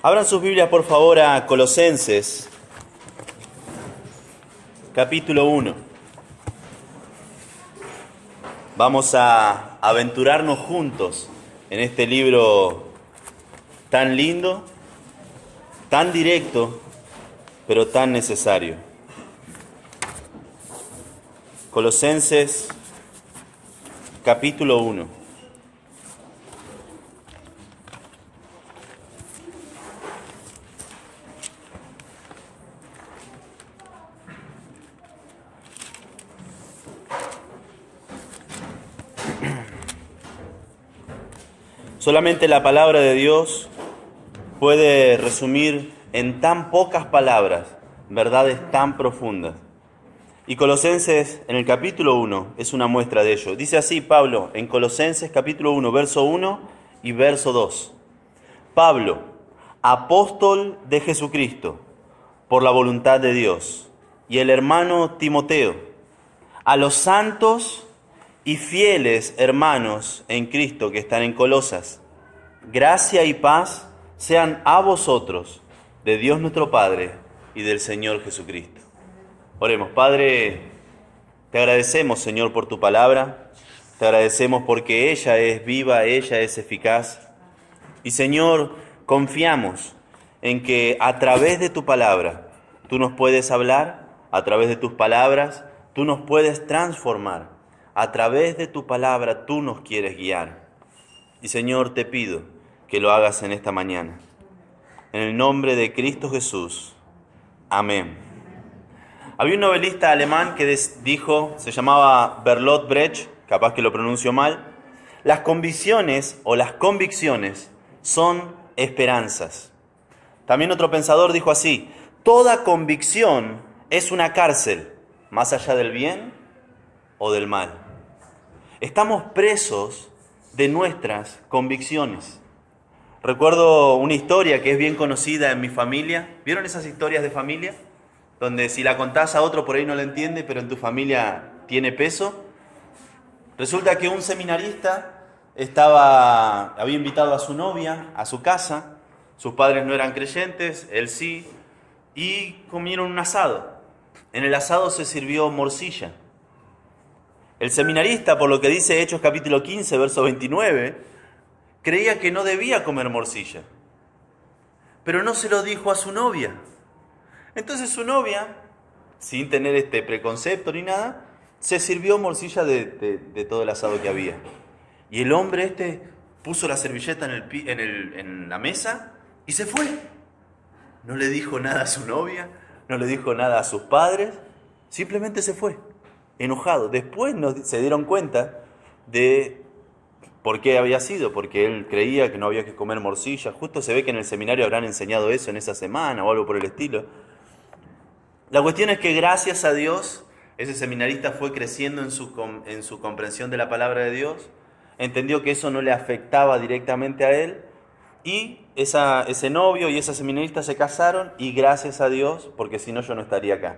Abran sus Biblias, por favor, a Colosenses, capítulo 1. Vamos a aventurarnos juntos en este libro tan lindo, tan directo, pero tan necesario. Colosenses, capítulo 1. Solamente la palabra de Dios puede resumir en tan pocas palabras verdades tan profundas. Y Colosenses, en el capítulo 1, es una muestra de ello. Dice así Pablo, en Colosenses capítulo 1, verso 1 y verso 2. Pablo, apóstol de Jesucristo, por la voluntad de Dios, y el hermano Timoteo, a los santos y fieles hermanos en Cristo que están en Colosas, gracia y paz sean a vosotros, de Dios nuestro Padre y del Señor Jesucristo. Oremos. Padre, te agradecemos, Señor, por tu palabra, te agradecemos porque ella es viva, ella es eficaz, y Señor, confiamos en que a través de tu palabra tú nos puedes hablar, a través de tus palabras tú nos puedes transformar. A través de tu palabra tú nos quieres guiar. Y Señor, te pido que lo hagas en esta mañana. En el nombre de Cristo Jesús. Amén. Había un novelista alemán que dijo, se llamaba Bertolt Brecht, capaz que lo pronuncio mal, las convicciones o las convicciones son esperanzas. También otro pensador dijo así, toda convicción es una cárcel, más allá del bien o del mal. Estamos presos de nuestras convicciones. Recuerdo una historia que es bien conocida en mi familia. ¿Vieron esas historias de familia? Donde si la contás a otro por ahí no la entiende, pero en tu familia tiene peso. Resulta que un seminarista había invitado a su novia a su casa. Sus padres no eran creyentes, él sí, y comieron un asado. En el asado se sirvió morcilla. El seminarista, por lo que dice Hechos capítulo 15, verso 29, creía que no debía comer morcilla, pero no se lo dijo a su novia. Entonces su novia, sin tener este preconcepto ni nada, se sirvió morcilla de todo el asado que había. Y el hombre puso la servilleta en la mesa y se fue. No le dijo nada a su novia, no le dijo nada a sus padres, simplemente se fue. Enojado. Después se dieron cuenta de por qué había sido, porque él creía que no había que comer morcilla. Justo se ve que en el seminario habrán enseñado eso en esa semana o algo por el estilo. La cuestión es que gracias a Dios, ese seminarista fue creciendo en su comprensión de la palabra de Dios, entendió que eso no le afectaba directamente a él, y ese novio y esa seminarista se casaron, y gracias a Dios, porque si no yo no estaría acá.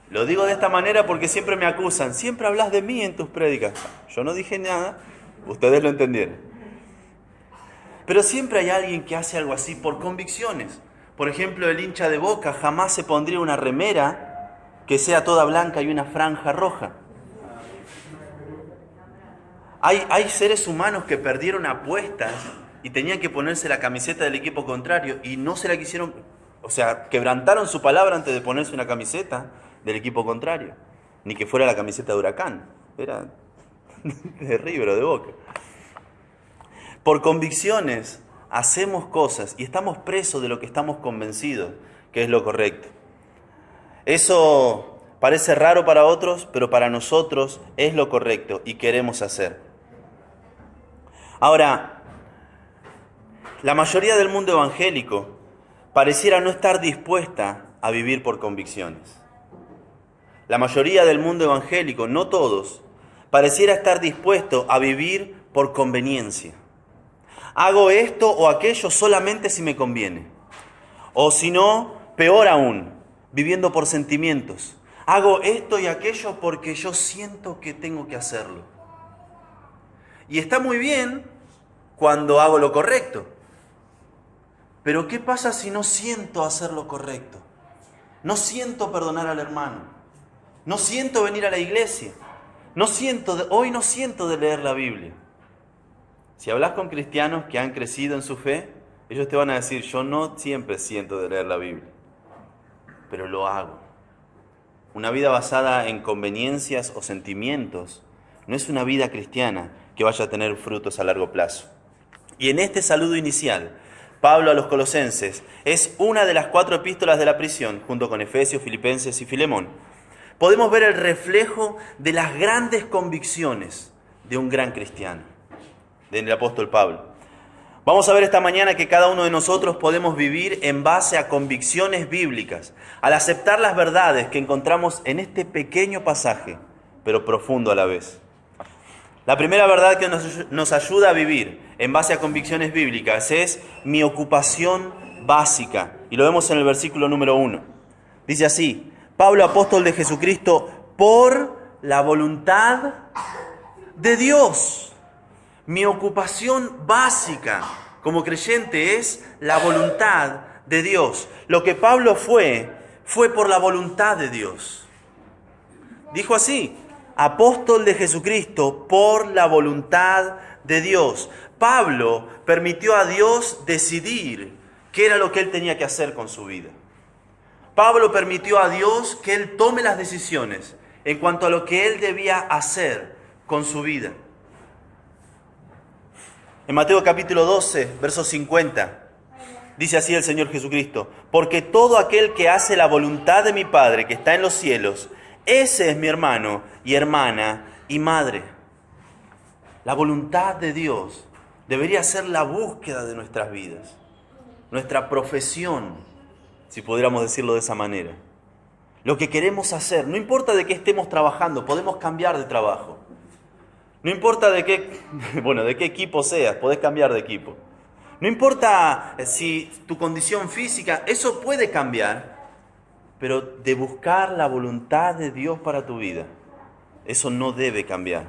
Lo digo de esta manera porque siempre me acusan, siempre hablas de mí en tus prédicas. Yo no dije nada, ustedes lo entendieron. Pero siempre hay alguien que hace algo así por convicciones. Por ejemplo, el hincha de Boca jamás se pondría una remera que sea toda blanca y una franja roja. Hay seres humanos que perdieron apuestas y tenían que ponerse la camiseta del equipo contrario y no se la quisieron, o sea, quebrantaron su palabra antes de ponerse una camiseta del equipo contrario, ni que fuera la camiseta de Huracán, era de River o de Boca. Por convicciones hacemos cosas y estamos presos de lo que estamos convencidos que es lo correcto. Eso parece raro para otros, pero para nosotros es lo correcto y queremos hacer. Ahora, la mayoría del mundo evangélico pareciera no estar dispuesta a vivir por convicciones. La mayoría del mundo evangélico, no todos, pareciera estar dispuesto a vivir por conveniencia. Hago esto o aquello solamente si me conviene. O si no, peor aún, viviendo por sentimientos. Hago esto y aquello porque yo siento que tengo que hacerlo. Y está muy bien cuando hago lo correcto. Pero ¿qué pasa si no siento hacer lo correcto? No siento perdonar al hermano. No siento venir a la iglesia. Hoy no siento de leer la Biblia. Si hablas con cristianos que han crecido en su fe, ellos te van a decir, yo no siempre siento de leer la Biblia, pero lo hago. Una vida basada en conveniencias o sentimientos no es una vida cristiana que vaya a tener frutos a largo plazo. Y en este saludo inicial, Pablo a los Colosenses es una de las 4 epístolas de la prisión, junto con Efesios, Filipenses y Filemón. Podemos ver el reflejo de las grandes convicciones de un gran cristiano, del apóstol Pablo. Vamos a ver esta mañana que cada uno de nosotros podemos vivir en base a convicciones bíblicas, al aceptar las verdades que encontramos en este pequeño pasaje, pero profundo a la vez. La primera verdad que nos ayuda a vivir en base a convicciones bíblicas es mi ocupación básica. Y lo vemos en el versículo número 1. Dice así, Pablo, apóstol de Jesucristo, por la voluntad de Dios. Mi ocupación básica como creyente es la voluntad de Dios. Lo que Pablo fue por la voluntad de Dios. Dijo así, apóstol de Jesucristo por la voluntad de Dios. Pablo permitió a Dios decidir qué era lo que él tenía que hacer con su vida. Pablo permitió a Dios que él tome las decisiones en cuanto a lo que él debía hacer con su vida. En Mateo capítulo 12, verso 50, dice así el Señor Jesucristo, porque todo aquel que hace la voluntad de mi Padre que está en los cielos, ese es mi hermano y hermana y madre. La voluntad de Dios debería ser la búsqueda de nuestras vidas, nuestra profesión, si pudiéramos decirlo de esa manera. Lo que queremos hacer, no importa de qué estemos trabajando, podemos cambiar de trabajo. No importa de qué equipo seas, podés cambiar de equipo. No importa si tu condición física, eso puede cambiar, pero de buscar la voluntad de Dios para tu vida, eso no debe cambiar.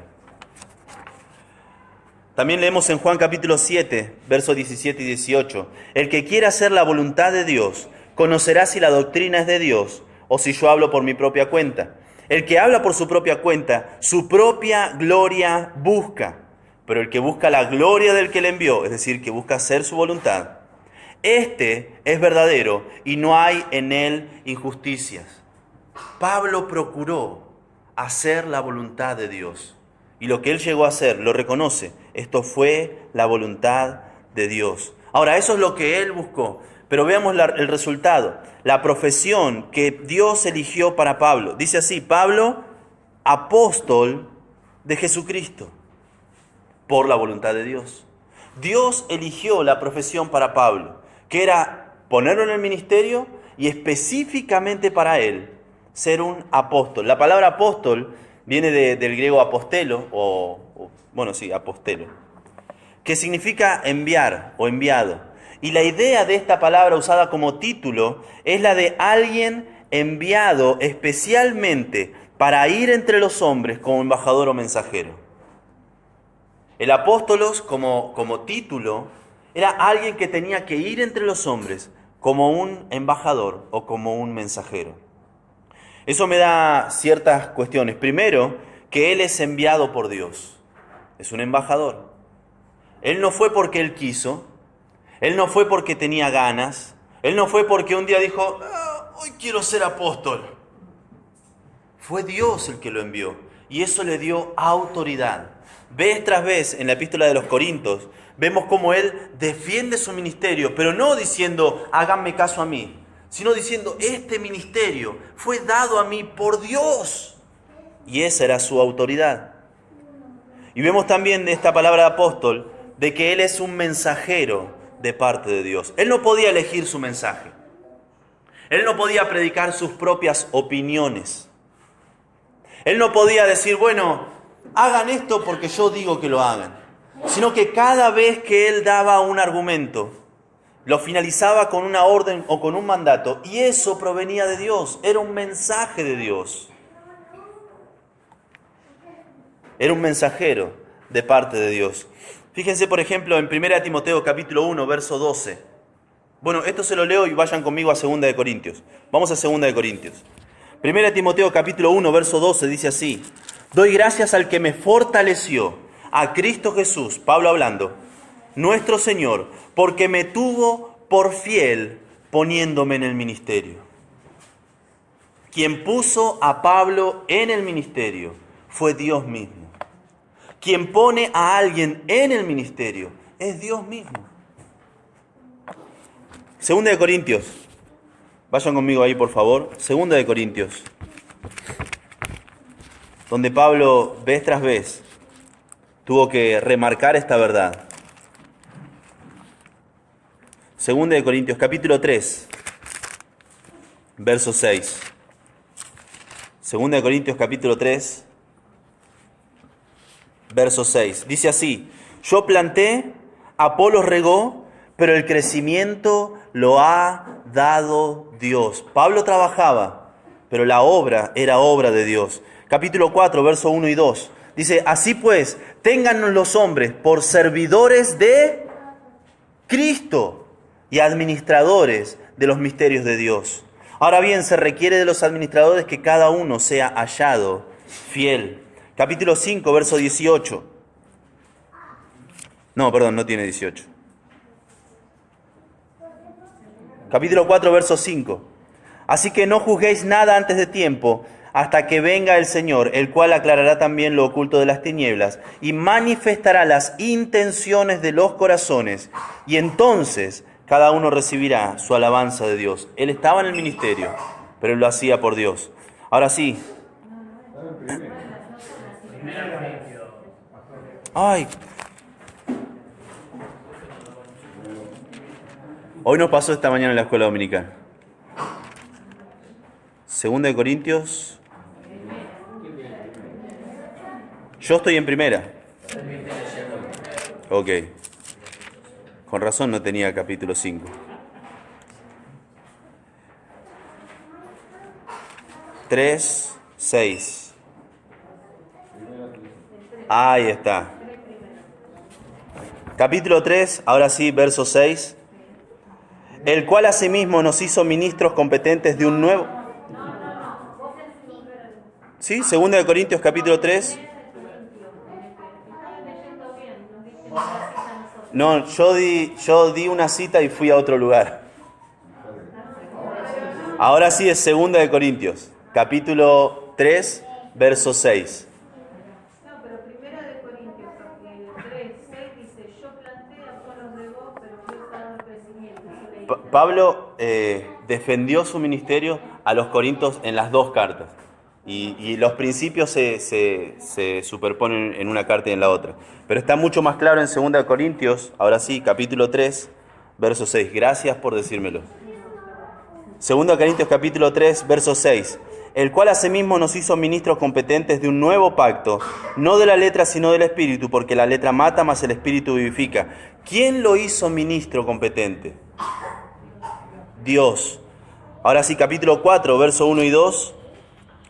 También leemos en Juan capítulo 7, versos 17 y 18, el que quiera hacer la voluntad de Dios, conocerá si la doctrina es de Dios o si yo hablo por mi propia cuenta. El que habla por su propia cuenta, su propia gloria busca. Pero el que busca la gloria del que le envió, es decir, que busca hacer su voluntad, este es verdadero y no hay en él injusticias. Pablo procuró hacer la voluntad de Dios. Y lo que él llegó a hacer, lo reconoce. Esto fue la voluntad de Dios. Ahora, eso es lo que él buscó. Pero veamos el resultado, la profesión que Dios eligió para Pablo. Dice así, Pablo, apóstol de Jesucristo, por la voluntad de Dios. Dios eligió la profesión para Pablo, que era ponerlo en el ministerio y específicamente para él, ser un apóstol. La palabra apóstol viene del griego apostelo, apostelo, que significa enviar o enviado. Y la idea de esta palabra usada como título es la de alguien enviado especialmente para ir entre los hombres como embajador o mensajero. El apóstolos como título era alguien que tenía que ir entre los hombres como un embajador o como un mensajero. Eso me da ciertas cuestiones. Primero, que él es enviado por Dios. Es un embajador. Él no fue porque él quiso. Él no fue porque tenía ganas. Él no fue porque un día dijo, hoy quiero ser apóstol. Fue Dios el que lo envió. Y eso le dio autoridad. Vez tras vez en la epístola de los Corintios, vemos cómo él defiende su ministerio, pero no diciendo, háganme caso a mí, sino diciendo, este ministerio fue dado a mí por Dios. Y esa era su autoridad. Y vemos también de esta palabra de apóstol, de que él es un mensajero de parte de Dios. Él no podía elegir su mensaje. Él no podía predicar sus propias opiniones. Él no podía decir, bueno, hagan esto porque yo digo que lo hagan. Sino que cada vez que él daba un argumento, lo finalizaba con una orden o con un mandato. Y eso provenía de Dios. Era un mensaje de Dios. Era un mensajero de parte de Dios. Fíjense, por ejemplo, en 1 Timoteo capítulo 1, verso 12. Bueno, esto se lo leo y vayan conmigo a 2 de Corintios. Vamos a 2 de Corintios. 1 Timoteo capítulo 1, verso 12 dice así: doy gracias al que me fortaleció, a Cristo Jesús, Pablo hablando, nuestro Señor, porque me tuvo por fiel poniéndome en el ministerio. Quien puso a Pablo en el ministerio fue Dios mismo. Quien pone a alguien en el ministerio es Dios mismo. 2 de Corintios. Vayan conmigo ahí, por favor. 2 de Corintios. Donde Pablo, vez tras vez, tuvo que remarcar esta verdad. 2 de Corintios, capítulo 3, verso 6. 2 de Corintios, capítulo 3, verso 6. Dice así: yo planté, Apolos regó, pero el crecimiento lo ha dado Dios. Pablo trabajaba, pero la obra era obra de Dios. Capítulo 4, verso 1 y 2. Dice: así pues, téngannos los hombres por servidores de Cristo y administradores de los misterios de Dios. Ahora bien, se requiere de los administradores que cada uno sea hallado fiel. Capítulo 5, verso 18. No, perdón, no tiene 18. Capítulo 4, verso 5. Así que no juzguéis nada antes de tiempo, hasta que venga el Señor, el cual aclarará también lo oculto de las tinieblas y manifestará las intenciones de los corazones. Y entonces cada uno recibirá su alabanza de Dios. Él estaba en el ministerio, pero él lo hacía por Dios. Ahora sí. Ay. Hoy nos pasó esta mañana en la escuela dominical. 2 de Corintios. Yo estoy en primera. Ok. Con razón no tenía capítulo 5. 3, 6. Ahí está. Capítulo 3, ahora sí, verso 6. El cual asimismo nos hizo ministros competentes de un nuevo... ¿Sí? 2 de Corintios capítulo 3. No, yo di una cita y fui a otro lugar. Ahora sí es 2 de Corintios, capítulo 3, verso 6. No, pero 1 de Corintios, 3, 6 dice: yo planté, Apolos regó, pero Dios ha dado el crecimiento. Pablo defendió su ministerio a los corintios en las dos cartas. Y los principios se superponen en una carta y en la otra. Pero está mucho más claro en 2 de Corintios, ahora sí, capítulo 3, verso 6. Gracias por decírmelo. 2 de Corintios, capítulo 3, verso 6. El cual asimismo nos hizo ministros competentes de un nuevo pacto, no de la letra sino del espíritu, porque la letra mata, mas el espíritu vivifica. ¿Quién lo hizo ministro competente? Dios. Ahora sí, capítulo 4, verso 1 y 2.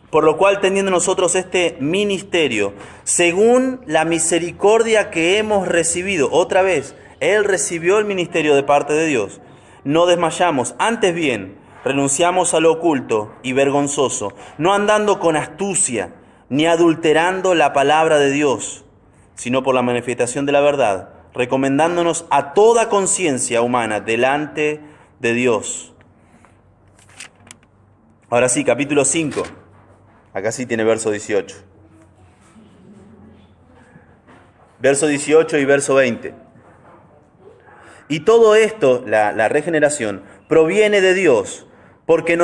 Por lo cual, teniendo nosotros este ministerio, según la misericordia que hemos recibido, otra vez, Él recibió el ministerio de parte de Dios, no desmayamos, antes bien, renunciamos a lo oculto y vergonzoso, no andando con astucia, ni adulterando la palabra de Dios, sino por la manifestación de la verdad, recomendándonos a toda conciencia humana delante de Dios. Ahora sí, capítulo 5. Acá sí tiene verso 18. Verso 18 y verso 20. Y todo esto, la regeneración, proviene de Dios, porque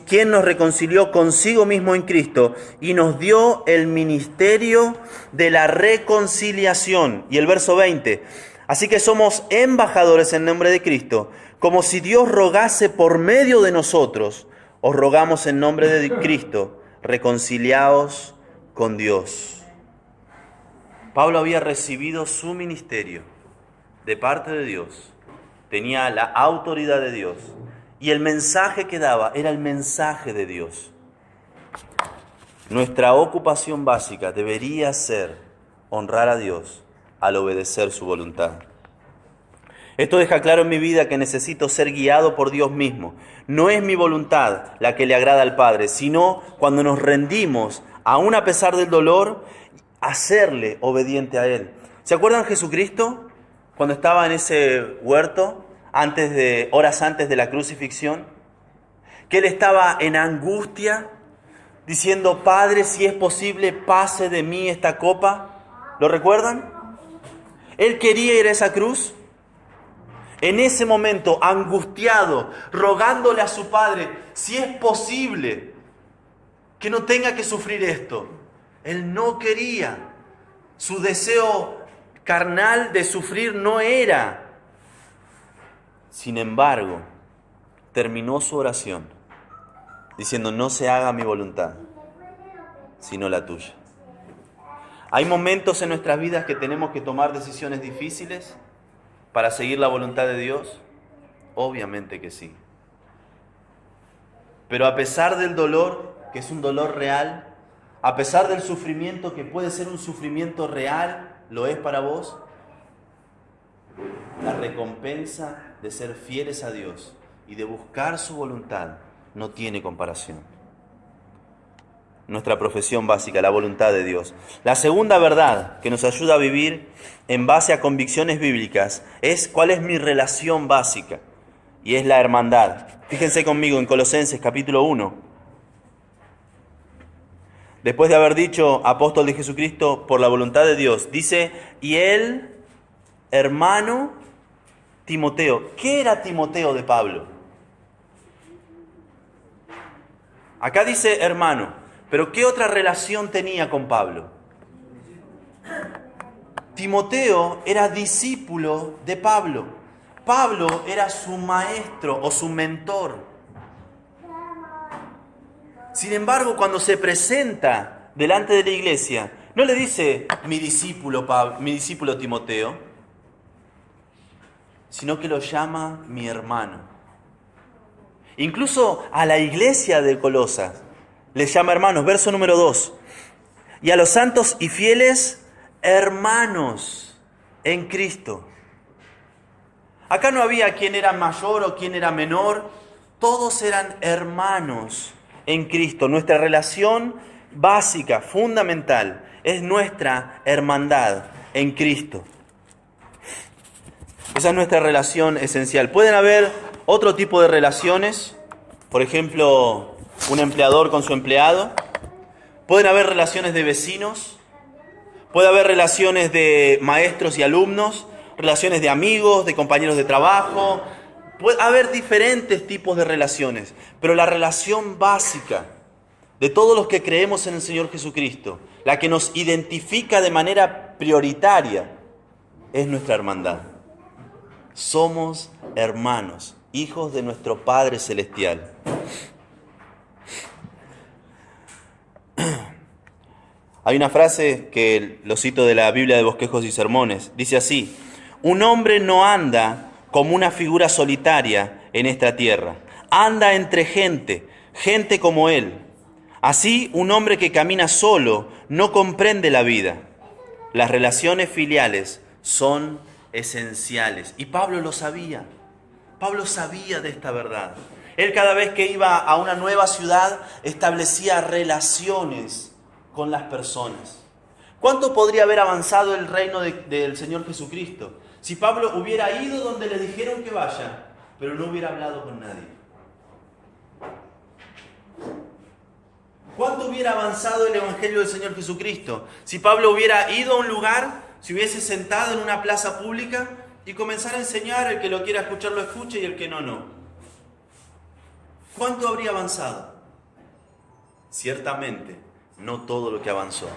quien nos reconcilió consigo mismo en Cristo y nos dio el ministerio de la reconciliación. Y el verso 20. Así que somos embajadores en nombre de Cristo, como si Dios rogase por medio de nosotros. Os rogamos en nombre de Cristo, reconciliaos con Dios. Pablo había recibido su ministerio de parte de Dios, tenía la autoridad de Dios y el mensaje que daba era el mensaje de Dios. Nuestra ocupación básica debería ser honrar a Dios, al obedecer su voluntad. Esto deja claro en mi vida que necesito ser guiado por Dios mismo. No es mi voluntad la que le agrada al Padre, sino cuando nos rendimos, aún a pesar del dolor, hacerle obediente a Él. ¿Se acuerdan Jesucristo cuando estaba en ese huerto, horas antes de la crucifixión? Que Él estaba en angustia, diciendo, Padre, si es posible, pase de mí esta copa. ¿Lo recuerdan? Él quería ir a esa cruz. En ese momento, angustiado, rogándole a su Padre, si es posible, que no tenga que sufrir esto. Él no quería. Su deseo carnal de sufrir no era. Sin embargo, terminó su oración diciendo, no se haga mi voluntad, sino la tuya. Hay momentos en nuestras vidas que tenemos que tomar decisiones difíciles para seguir la voluntad de Dios. Obviamente que sí. Pero a pesar del dolor, que es un dolor real, a pesar del sufrimiento, que puede ser un sufrimiento real, lo es para vos, la recompensa de ser fieles a Dios y de buscar su voluntad no tiene comparación. Nuestra profesión básica, la voluntad de Dios. La segunda verdad que nos ayuda a vivir en base a convicciones bíblicas es cuál es mi relación básica, y es la hermandad. Fíjense conmigo en Colosenses capítulo 1. Después de haber dicho apóstol de Jesucristo por la voluntad de Dios, dice, y él, hermano Timoteo. ¿Qué era Timoteo de Pablo? Acá dice hermano, pero ¿qué otra relación tenía con Pablo? Timoteo era discípulo de Pablo. Pablo era su maestro o su mentor. Sin embargo, cuando se presenta delante de la iglesia, no le dice mi discípulo Timoteo, sino que lo llama mi hermano. Incluso a la iglesia de Colosas les llama hermanos. Verso número 2. Y a los santos y fieles hermanos en Cristo. Acá no había quién era mayor o quién era menor. Todos eran hermanos en Cristo. Nuestra relación básica, fundamental, es nuestra hermandad en Cristo. Esa es nuestra relación esencial. Pueden haber otro tipo de relaciones, por ejemplo, un empleador con su empleado. Pueden haber relaciones de vecinos. Puede haber relaciones de maestros y alumnos, relaciones de amigos, de compañeros de trabajo. Puede haber diferentes tipos de relaciones, pero la relación básica de todos los que creemos en el Señor Jesucristo, la que nos identifica de manera prioritaria, es nuestra hermandad. Somos hermanos, hijos de nuestro Padre Celestial. Hay una frase que lo cito de la Biblia de Bosquejos y Sermones. Dice así: un hombre no anda como una figura solitaria en esta tierra. Anda entre gente como él. Así, un hombre que camina solo no comprende la vida. Las relaciones filiales son esenciales. Y Pablo lo sabía. Pablo sabía de esta verdad. Él cada vez que iba a una nueva ciudad establecía relaciones con las personas. ¿Cuánto podría haber avanzado el reino del Señor Jesucristo si Pablo hubiera ido donde le dijeron que vaya, pero no hubiera hablado con nadie? ¿Cuánto hubiera avanzado el Evangelio del Señor Jesucristo si Pablo hubiera ido a un lugar, se hubiese sentado en una plaza pública y comenzara a enseñar? El que lo quiera escuchar lo escuche y el que no, no. ¿Cuánto habría avanzado? Ciertamente, no todo lo que avanzó.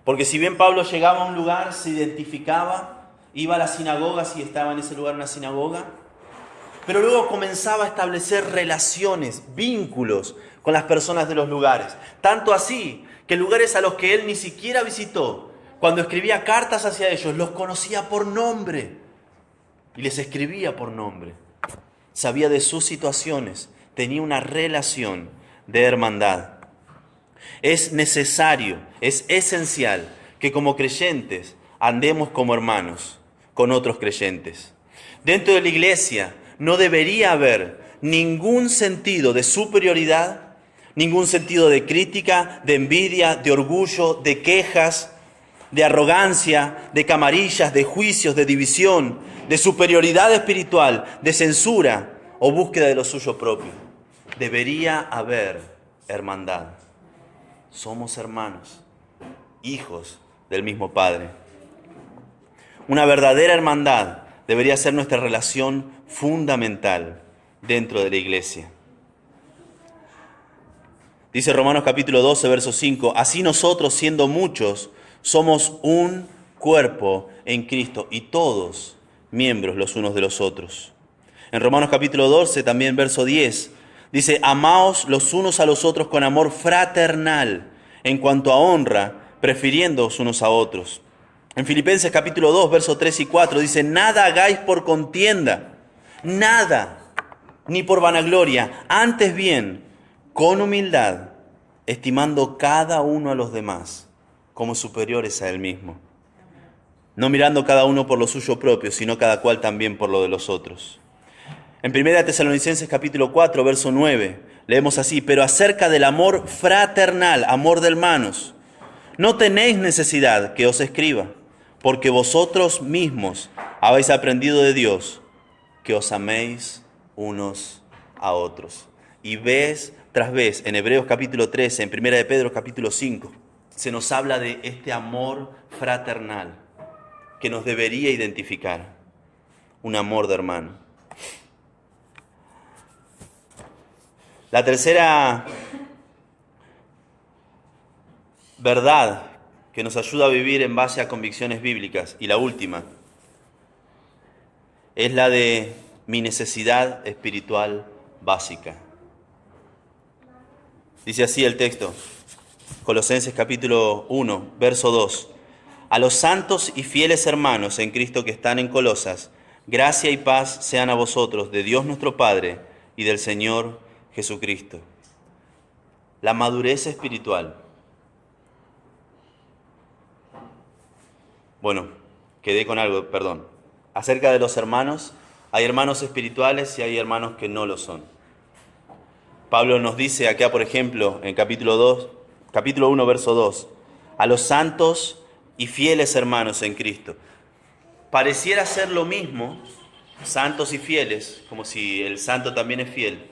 Porque si bien Pablo llegaba a un lugar, se identificaba, iba a la sinagoga si estaba en ese lugar una sinagoga, pero luego comenzaba a establecer relaciones, vínculos con las personas de los lugares. Tanto así que lugares a los que él ni siquiera visitó, cuando escribía cartas hacia ellos, los conocía por nombre y les escribía por nombre. Sabía de sus situaciones, tenía una relación de hermandad. Es necesario, es esencial que como creyentes andemos como hermanos con otros creyentes. Dentro de la iglesia no debería haber ningún sentido de superioridad, ningún sentido de crítica, de envidia, de orgullo, de quejas, de arrogancia, de camarillas, de juicios, de división, de superioridad espiritual, de censura o búsqueda de lo suyo propio. Debería haber hermandad. Somos hermanos, hijos del mismo Padre. Una verdadera hermandad debería ser nuestra relación fundamental dentro de la iglesia. Dice Romanos capítulo 12, verso 5, así nosotros, siendo muchos, somos un cuerpo en Cristo y todos miembros los unos de los otros. En Romanos capítulo 12, también verso 10, dice, amaos los unos a los otros con amor fraternal, en cuanto a honra, prefiriéndoos unos a otros. En Filipenses capítulo 2, versos 3 y 4, dice, nada hagáis por contienda, nada, ni por vanagloria, antes bien, con humildad, estimando cada uno a los demás como superiores a él mismo, no mirando cada uno por lo suyo propio, sino cada cual también por lo de los otros. En 1 Tesalonicenses capítulo 4, verso 9, leemos así, pero acerca del amor fraternal, amor de hermanos, no tenéis necesidad que os escriba, porque vosotros mismos habéis aprendido de Dios que os améis unos a otros. Y vez tras vez, en Hebreos capítulo 13, en 1 de Pedro capítulo 5, se nos habla de este amor fraternal que nos debería identificar, un amor de hermano. La tercera verdad que nos ayuda a vivir en base a convicciones bíblicas, y la última, es la de mi necesidad espiritual básica. Dice así el texto, Colosenses capítulo 1, verso 2. A los santos y fieles hermanos en Cristo que están en Colosas, gracia y paz sean a vosotros de Dios nuestro Padre y del Señor Jesucristo. La madurez espiritual. Bueno, quedé con algo, perdón. Acerca de los hermanos, hay hermanos espirituales y hay hermanos que no lo son. Pablo nos dice acá, por ejemplo, en capítulo 1, verso 2, a los santos y fieles hermanos en Cristo. Pareciera ser lo mismo, santos y fieles, como si el santo también es fiel.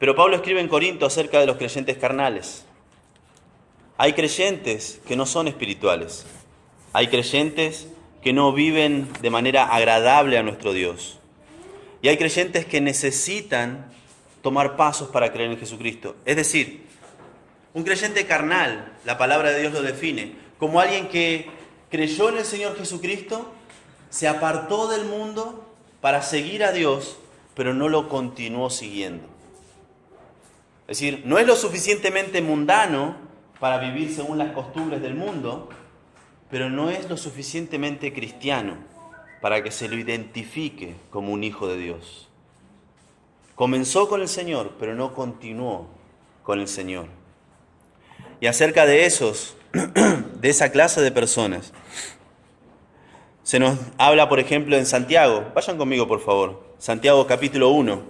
Pero Pablo escribe en Corinto acerca de los creyentes carnales. Hay creyentes que no son espirituales. Hay creyentes que no viven de manera agradable a nuestro Dios. Y hay creyentes que necesitan tomar pasos para creer en Jesucristo. Es decir, un creyente carnal, la palabra de Dios lo define, como alguien que creyó en el Señor Jesucristo, se apartó del mundo para seguir a Dios, pero no lo continuó siguiendo. Es decir, no es lo suficientemente mundano para vivir según las costumbres del mundo, pero no es lo suficientemente cristiano para que se lo identifique como un hijo de Dios. Comenzó con el Señor, pero no continuó con el Señor. Y acerca de de esa clase de personas, se nos habla, por ejemplo, en Santiago. Vayan conmigo, por favor. Santiago capítulo 1.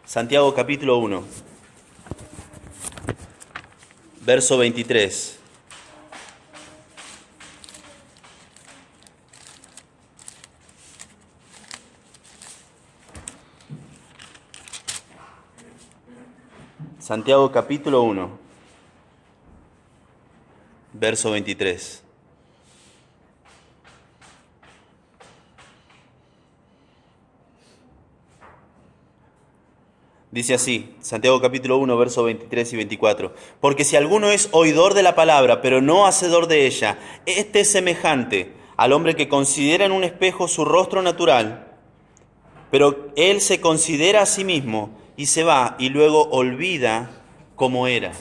Santiago capítulo 1, verso 23. Santiago capítulo 1, verso 23. Dice así, Santiago capítulo 1, verso 23 y 24. Porque si alguno es oidor de la palabra, pero no hacedor de ella, este es semejante al hombre que considera en un espejo su rostro natural, pero él se considera a sí mismo y se va y luego olvida cómo era.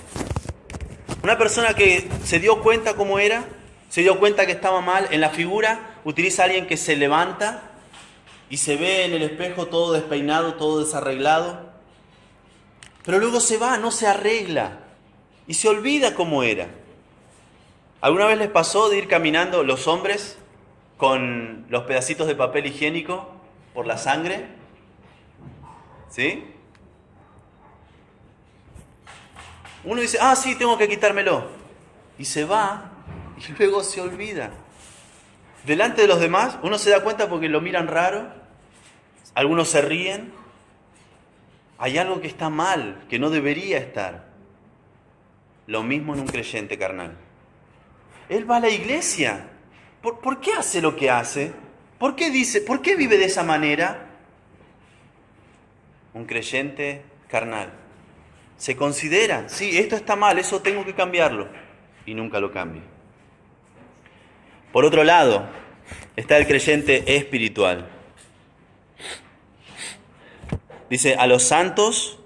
Una persona que se dio cuenta cómo era, se dio cuenta que estaba mal, en la figura utiliza a alguien que se levanta y se ve en el espejo todo despeinado, todo desarreglado, pero luego se va, no se arregla y se olvida cómo era. ¿Alguna vez les pasó de ir caminando los hombres con los pedacitos de papel higiénico por la sangre? ¿Sí? Uno dice, sí, tengo que quitármelo. Y se va y luego se olvida. Delante de los demás, uno se da cuenta porque lo miran raro, algunos se ríen. Hay algo que está mal, que no debería estar. Lo mismo en un creyente carnal. Él va a la iglesia. ¿Por qué hace lo que hace? ¿Por qué vive de esa manera? Un creyente carnal. Se considera, sí, esto está mal, eso tengo que cambiarlo. Y nunca lo cambia. Por otro lado, está el creyente espiritual. Dice, a los santos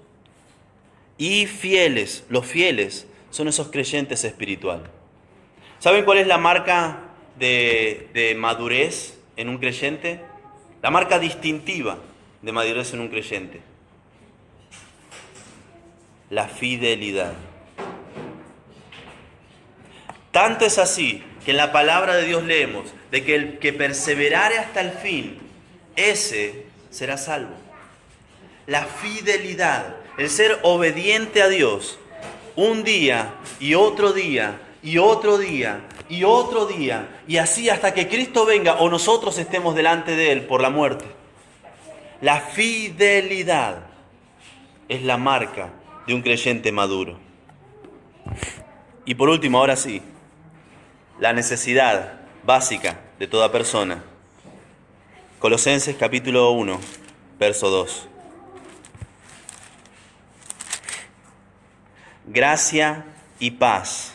y fieles. Los fieles son esos creyentes espirituales. ¿Saben cuál es la marca de madurez en un creyente? La marca distintiva de madurez en un creyente. La fidelidad. Tanto es así que en la palabra de Dios leemos de que el que perseverare hasta el fin, ese será salvo. La fidelidad, el ser obediente a Dios, un día y otro día y otro día y otro día, y así hasta que Cristo venga o nosotros estemos delante de Él por la muerte. La fidelidad es la marca de un creyente maduro. Y por último, ahora sí, la necesidad básica de toda persona. Colosenses capítulo 1, verso 2. Gracia y paz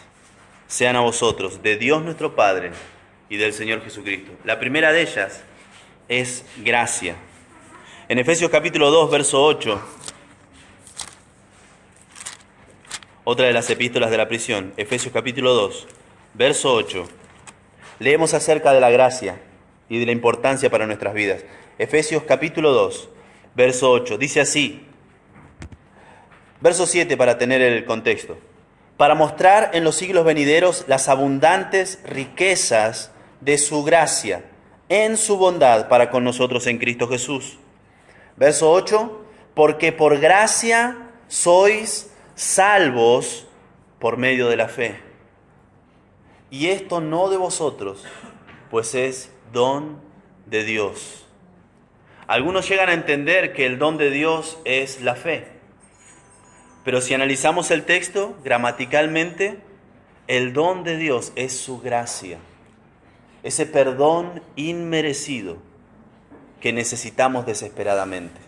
sean a vosotros, de Dios nuestro Padre y del Señor Jesucristo. La primera de ellas es gracia. En Efesios capítulo 2, verso 8, otra de las epístolas de la prisión, Efesios capítulo 2, verso 8, leemos acerca de la gracia y de la importancia para nuestras vidas. Efesios capítulo 2, verso 8, dice así, verso 7 para tener el contexto. Para mostrar en los siglos venideros las abundantes riquezas de su gracia en su bondad para con nosotros en Cristo Jesús. Verso 8, porque por gracia sois salvos por medio de la fe. Y esto no de vosotros, pues es don de Dios. Algunos llegan a entender que el don de Dios es la fe. Pero si analizamos el texto gramaticalmente, el don de Dios es su gracia, ese perdón inmerecido que necesitamos desesperadamente.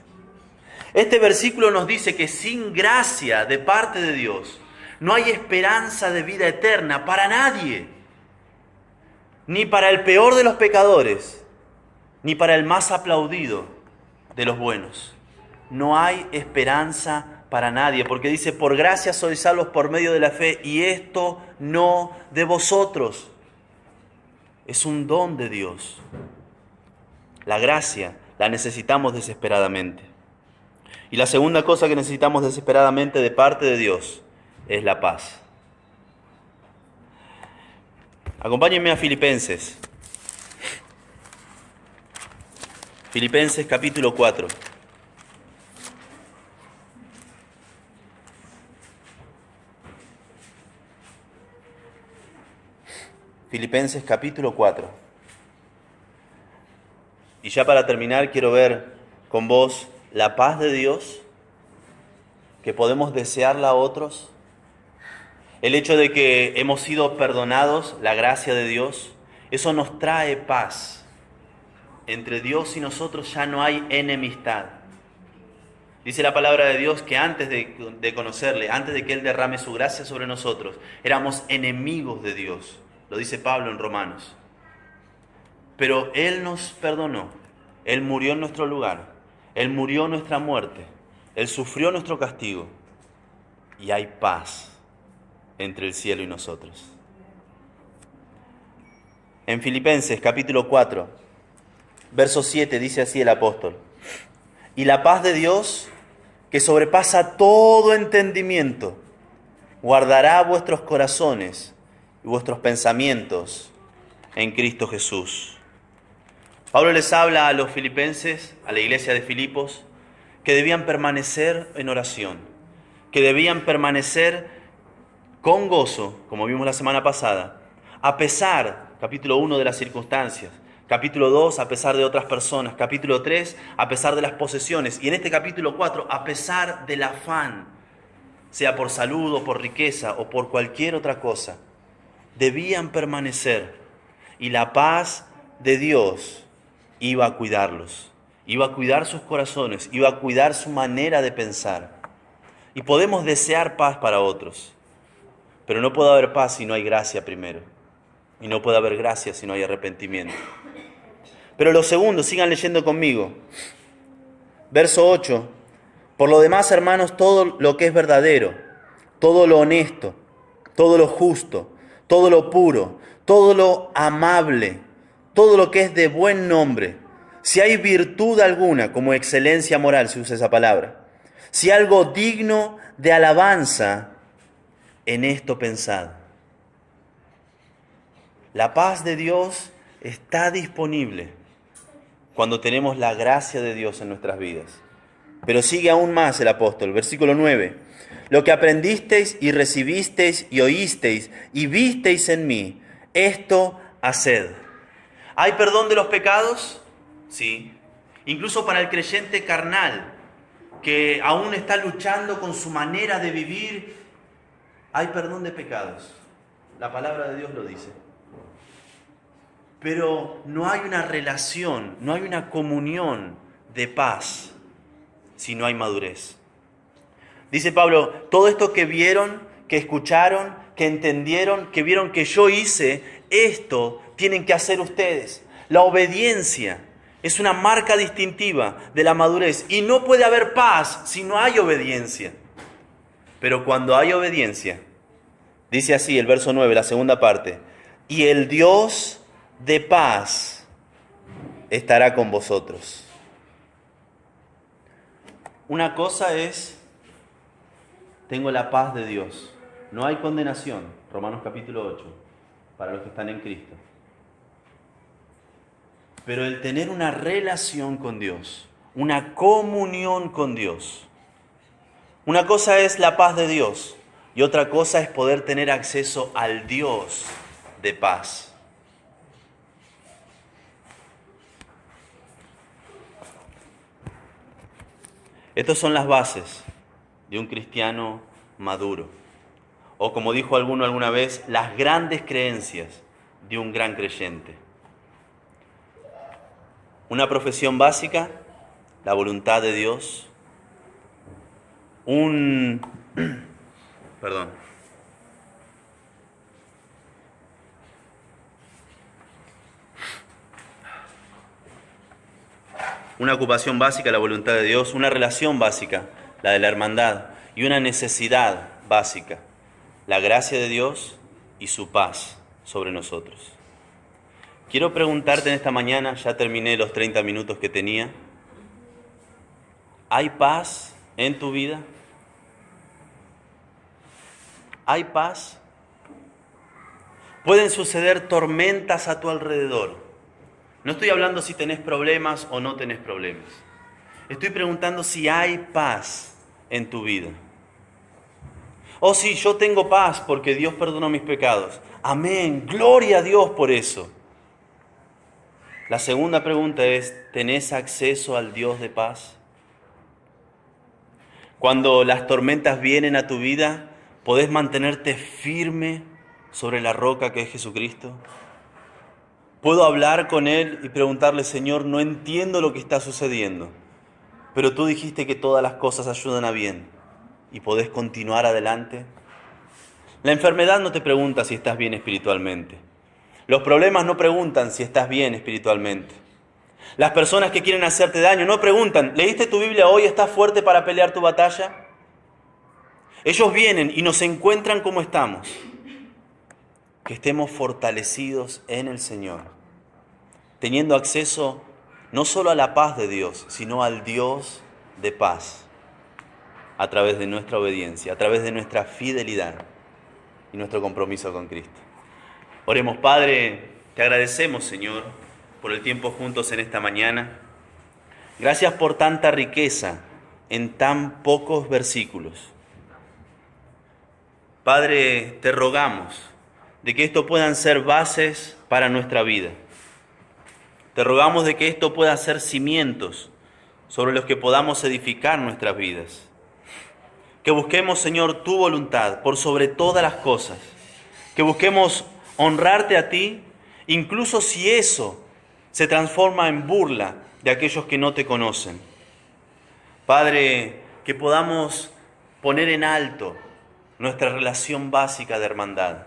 Este versículo nos dice que sin gracia de parte de Dios no hay esperanza de vida eterna para nadie, ni para el peor de los pecadores, ni para el más aplaudido de los buenos. No hay esperanza para nadie, porque dice, por gracia sois salvos por medio de la fe, y esto no de vosotros. Es un don de Dios. La gracia la necesitamos desesperadamente. Y la segunda cosa que necesitamos desesperadamente de parte de Dios es la paz. Acompáñenme a Filipenses. Filipenses capítulo 4. Filipenses capítulo 4. Y ya para terminar quiero ver con vos la paz de Dios, que podemos desearla a otros. El hecho de que hemos sido perdonados, la gracia de Dios, eso nos trae paz. Entre Dios y nosotros ya no hay enemistad. Dice la palabra de Dios que antes de conocerle, antes de que Él derrame su gracia sobre nosotros, éramos enemigos de Dios. Lo dice Pablo en Romanos. Pero Él nos perdonó. Él murió en nuestro lugar. Él murió nuestra muerte. Él sufrió nuestro castigo. Y hay paz entre el cielo y nosotros. En Filipenses capítulo 4, verso 7 dice así el apóstol. Y la paz de Dios, que sobrepasa todo entendimiento, guardará vuestros corazones y vuestros pensamientos en Cristo Jesús. Pablo les habla a los filipenses, a la iglesia de Filipos, que debían permanecer en oración, que debían permanecer con gozo, como vimos la semana pasada, a pesar, capítulo 1, de las circunstancias, capítulo 2, a pesar de otras personas, capítulo 3, a pesar de las posesiones, y en este capítulo 4, a pesar del afán, sea por salud o por riqueza o por cualquier otra cosa, debían permanecer, y la paz de Dios iba a cuidarlos, iba a cuidar sus corazones, iba a cuidar su manera de pensar. Y podemos desear paz para otros, pero no puede haber paz si no hay gracia primero, y no puede haber gracia si no hay arrepentimiento. Pero lo segundo, sigan leyendo conmigo. Verso 8. Por lo demás, hermanos, todo lo que es verdadero, todo lo honesto, todo lo justo, todo lo puro, todo lo amable, todo lo que es de buen nombre, si hay virtud alguna, como excelencia moral, se usa esa palabra, si algo digno de alabanza, en esto pensad. La paz de Dios está disponible cuando tenemos la gracia de Dios en nuestras vidas. Pero sigue aún más el apóstol, versículo 9. Lo que aprendisteis y recibisteis y oísteis y visteis en mí, esto haced. ¿Hay perdón de los pecados? Sí. Incluso para el creyente carnal, que aún está luchando con su manera de vivir, hay perdón de pecados. La palabra de Dios lo dice. Pero no hay una relación, no hay una comunión de paz si no hay madurez. Dice Pablo, todo esto que vieron, que escucharon, que entendieron, que vieron que yo hice, esto tienen que hacer ustedes. La obediencia es una marca distintiva de la madurez y no puede haber paz si no hay obediencia. Pero cuando hay obediencia, dice así el verso 9, la segunda parte, y el Dios de paz estará con vosotros. Una cosa es, tengo la paz de Dios. No hay condenación, Romanos capítulo 8, para los que están en Cristo. Pero el tener una relación con Dios, una comunión con Dios. Una cosa es la paz de Dios y otra cosa es poder tener acceso al Dios de paz. Estas son las bases de un cristiano maduro. O como dijo alguno alguna vez, las grandes creencias de un gran creyente. Una profesión básica, la voluntad de Dios. Una ocupación básica, la voluntad de Dios. Una relación básica, la de la hermandad. Y una necesidad básica, la gracia de Dios y su paz sobre nosotros. Quiero preguntarte en esta mañana, ya terminé los 30 minutos que tenía. ¿Hay paz en tu vida? ¿Hay paz? Pueden suceder tormentas a tu alrededor. No estoy hablando si tenés problemas o no tenés problemas. Estoy preguntando si hay paz en tu vida. Oh, sí, yo tengo paz porque Dios perdonó mis pecados. Amén, gloria a Dios por eso. La segunda pregunta es, ¿tenés acceso al Dios de paz? Cuando las tormentas vienen a tu vida, ¿podés mantenerte firme sobre la roca que es Jesucristo? ¿Puedo hablar con Él y preguntarle, Señor, no entiendo lo que está sucediendo, pero tú dijiste que todas las cosas ayudan a bien y podés continuar adelante? La enfermedad no te pregunta si estás bien espiritualmente. Los problemas no preguntan si estás bien espiritualmente. Las personas que quieren hacerte daño no preguntan, ¿leíste tu Biblia hoy? ¿Estás fuerte para pelear tu batalla? Ellos vienen y nos encuentran como estamos. Que estemos fortalecidos en el Señor, teniendo acceso no solo a la paz de Dios, sino al Dios de paz, a través de nuestra obediencia, a través de nuestra fidelidad y nuestro compromiso con Cristo. Oremos, Padre, te agradecemos, Señor, por el tiempo juntos en esta mañana. Gracias por tanta riqueza en tan pocos versículos. Padre, te rogamos de que esto puedan ser bases para nuestra vida. Te rogamos de que esto pueda ser cimientos sobre los que podamos edificar nuestras vidas. Que busquemos, Señor, tu voluntad por sobre todas las cosas. Que busquemos honrarte a ti, incluso si eso se transforma en burla de aquellos que no te conocen. Padre, que podamos poner en alto nuestra relación básica de hermandad,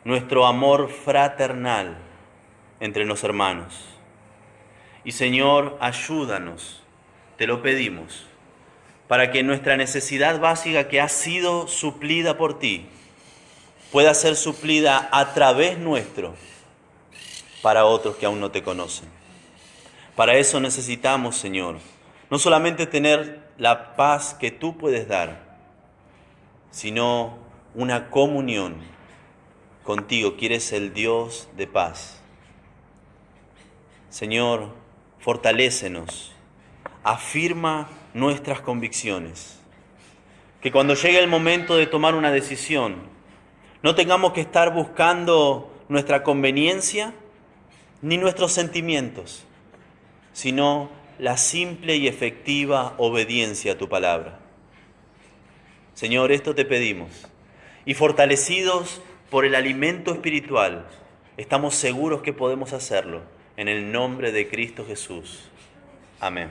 nuestro amor fraternal entre los hermanos. Y Señor, ayúdanos, te lo pedimos, para que nuestra necesidad básica que ha sido suplida por ti, pueda ser suplida a través nuestro para otros que aún no te conocen. Para eso necesitamos, Señor, no solamente tener la paz que tú puedes dar, sino una comunión contigo, que eres el Dios de paz. Señor, fortalécenos, afirma nuestras convicciones, que cuando llegue el momento de tomar una decisión, no tengamos que estar buscando nuestra conveniencia ni nuestros sentimientos, sino la simple y efectiva obediencia a tu palabra. Señor, esto te pedimos. Y fortalecidos por el alimento espiritual, estamos seguros que podemos hacerlo en el nombre de Cristo Jesús. Amén.